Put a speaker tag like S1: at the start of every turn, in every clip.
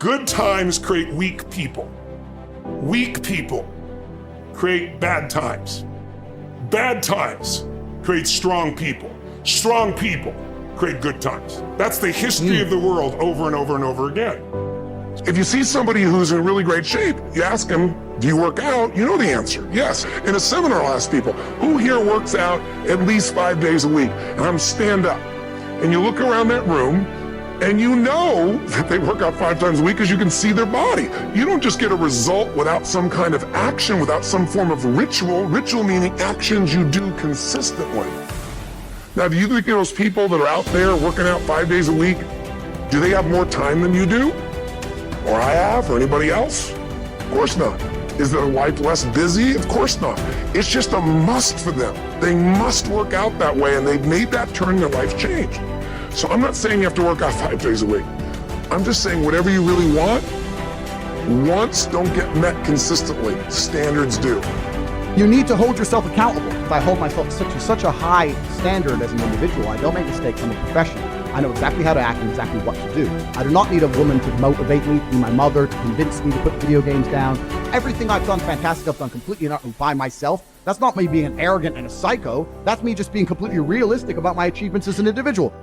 S1: Good times create weak people. Weak people create bad times. Bad times create strong people. Strong people create good times. That's the history of the world over and over and over again. If you see somebody who's in really great shape, you ask them, do you work out? You know the answer, yes. In a seminar, I'll ask people, who here works out at least 5 days a week? And I'm stand up. And you look around that room, and you know that they work out 5 times a week because you can see their body. You don't just get a result without some kind of action, without some form of ritual. Ritual meaning actions you do consistently. Now, do you think those people that are out there working out 5 days a week, do they have more time than you do? Or I have, or anybody else? Of course not. Is their life less busy? Of course not. It's just a must for them. They must work out that way, and they've made that turn in their life change. So I'm not saying you have to work out 5 days a week. I'm just saying whatever you really want, wants don't get met consistently. Standards do.
S2: You need to hold yourself accountable. If I hold myself to such a high standard as an individual, I don't make mistakes. I'm a professional. I know exactly how to act and exactly what to do. I do not need a woman to motivate me, be my mother, to convince me to put video games down. Everything I've done fantastic, I've done completely and utterly by myself. That's not me being arrogant and a psycho. That's me just being completely realistic about my achievements as an individual.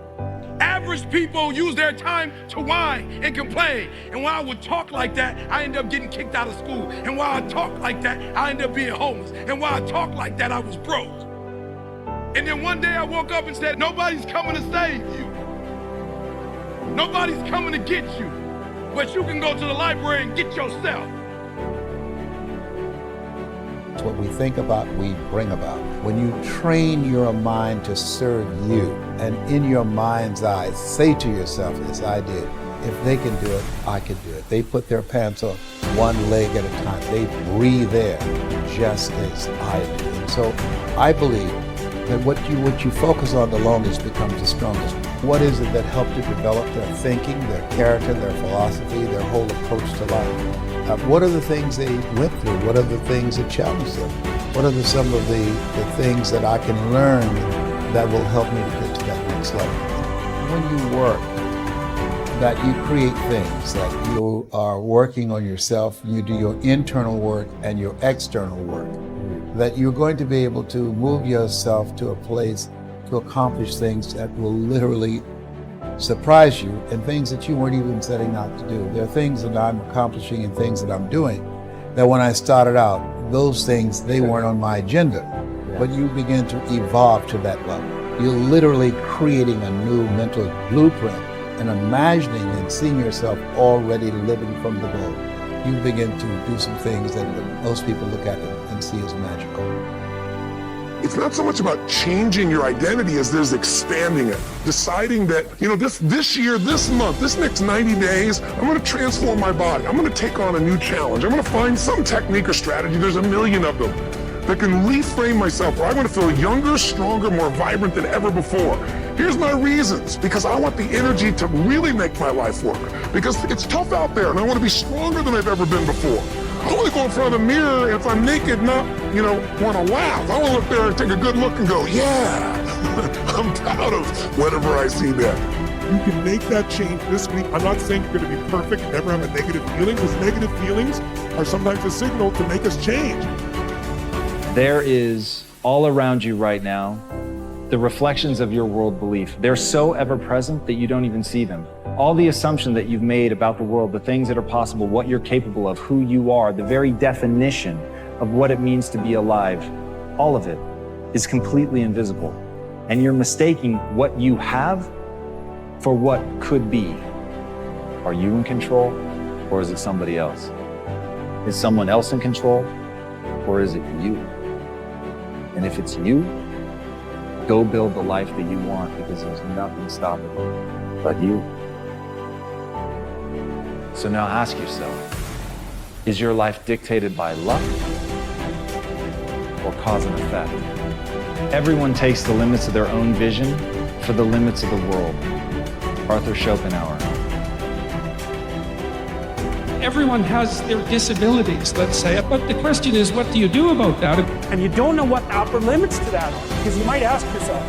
S3: Average people use their time to whine and complain. And while I would talk like that, I end up getting kicked out of school. And while I talk like that, I end up being homeless. And while I talk like that, I was broke. And then one day I woke up and said, nobody's coming to save you. Nobody's coming to get you. But you can go to the library and get yourself.
S4: What we think about, we bring about. When you train your mind to serve you, and in your mind's eye, say to yourself, as I did, if they can do it, I can do it. They put their pants on one leg at a time. They breathe air just as I do. And so I believe that what you focus on the longest becomes the strongest. What is it that helped to develop their thinking, their character, their philosophy, their whole approach to life? What are the things they went through? What are the things that challenged them? What are some of the things that I can learn that will help me to get to that next level? When you work, that you create things, that you are working on yourself, you do your internal work and your external work, that you're going to be able to move yourself to a place to accomplish things that will literally surprise you, and things that you weren't even setting out to do. There are things that I'm accomplishing and things that I'm doing that when I started out, those things, they weren't on my agenda. But you begin to evolve to that level. You're literally creating a new mental blueprint and imagining and seeing yourself already living from the goal. You begin to do some things that most people look at and see as magical.
S1: It's not so much about changing your identity as there's expanding it. Deciding that, this year, this month, this next 90 days, I'm gonna transform my body. I'm gonna take on a new challenge. I'm gonna find some technique or strategy, there's a million of them, that can reframe myself where I'm gonna feel younger, stronger, more vibrant than ever before. Here's my reasons, because I want the energy to really make my life work. Because it's tough out there and I wanna be stronger than I've ever been before. I want to go in front of the mirror, and if I'm naked, not, want to laugh. I want to look there and take a good look and go, yeah, I'm proud of whatever I see there. You can make that change this week. I'm not saying you're going to be perfect and never have a negative feeling, because negative feelings are sometimes a signal to make us change.
S5: There is all around you right now the reflections of your world belief. They're so ever present that you don't even see them. All the assumption that you've made about the world, the things that are possible, what you're capable of, who you are, the very definition of what it means to be alive, all of it is completely invisible. And you're mistaking what you have for what could be. Are you in control, or is it somebody else? Is someone else in control, or is it you? And if it's you, go build the life that you want, because there's nothing stopping you but you. So now ask yourself, is your life dictated by luck or cause and effect? Everyone takes the limits of their own vision for the limits of the world. Arthur Schopenhauer.
S6: Everyone has their disabilities, let's say. But the question is, what do you do about that?
S7: And you don't know what the upper limits to that are. Because you might ask yourself,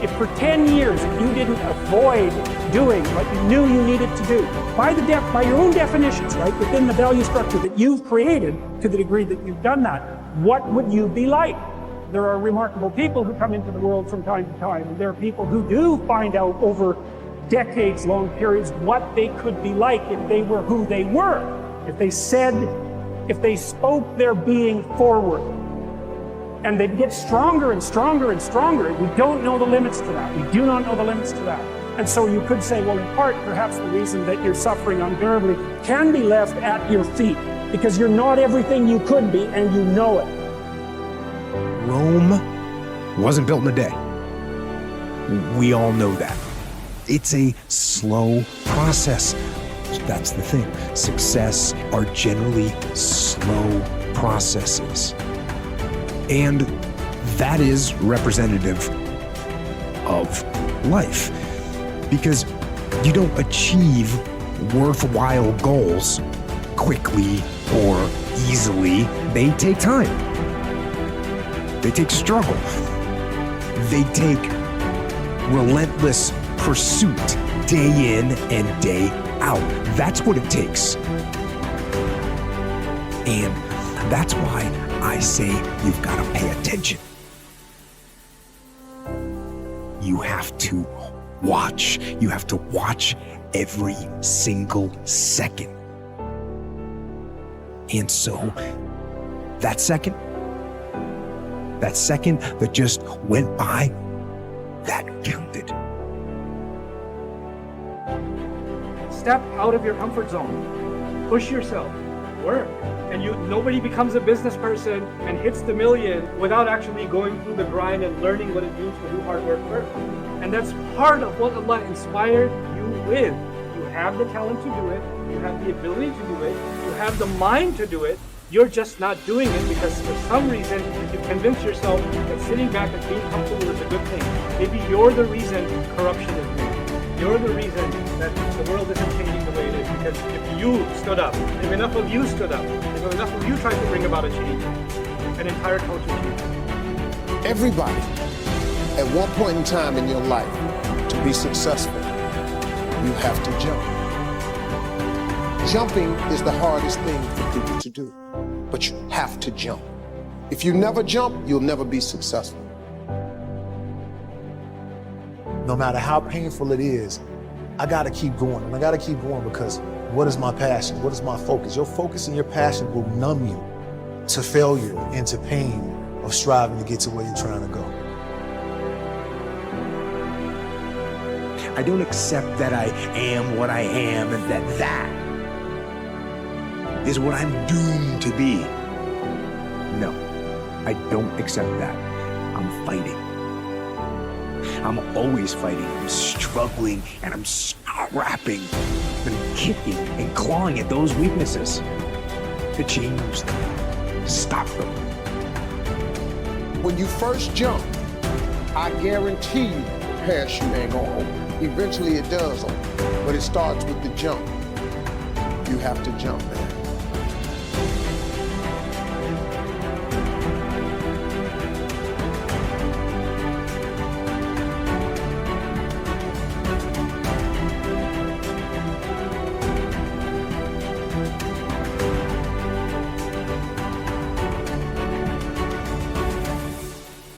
S7: if for 10 years you didn't avoid doing what you knew you needed to do, by your own definitions, right, within the value structure that you've created, to the degree that you've done that, what would you be like? There are remarkable people who come into the world from time to time, and there are people who do find out over decades-long periods what they could be like if they were who they were, if they spoke their being forward. And they'd get stronger and stronger and stronger. We don't know the limits to that. We do not know the limits to that. And so you could say, well, in part, perhaps the reason that you're suffering unbearably can be left at your feet, because you're not everything you could be, and you know it.
S8: Rome wasn't built in a day. We all know that. It's a slow process. That's the thing. Success are generally slow processes. And that is representative of life, because you don't achieve worthwhile goals quickly or easily. They take time. They take struggle. They take relentless pursuit day in and day out. That's what it takes. And that's why I say you've got to pay attention. You have to watch. You have to watch every single second. And so that second that just went by, that counted.
S7: Step out of your comfort zone. Push yourself. Work. And nobody becomes a business person and hits the million without actually going through the grind and learning what it means to do hard work first. And that's part of what Allah inspired you with. You have the talent to do it. You have the ability to do it. You have the mind to do it. You're just not doing it because for some reason you convince yourself that sitting back and being comfortable is a good thing. Maybe you're the reason corruption is made. You're the reason that the world isn't changing the way it is, because if you stood up, if enough of you stood up, if enough of you tried to bring about a change, an entire culture changes.
S9: Everybody, at one point in time in your life, to be successful, you have to jump. Jumping is the hardest thing for people to do, but you have to jump. If you never jump, you'll never be successful.
S10: No matter how painful it is, I gotta keep going. And I gotta keep going because what is my passion? What is my focus? Your focus and your passion will numb you to failure and to pain of striving to get to where you're trying to go.
S8: I don't accept that I am what I am and that is what I'm doomed to be. No, I don't accept that. I'm fighting. I'm always fighting. I'm struggling and I'm scrapping and kicking and clawing at those weaknesses to change them, to stop them.
S9: When you first jump, I guarantee you the parachute ain't gonna open. Eventually it does open, but it starts with the jump. You have to jump, man.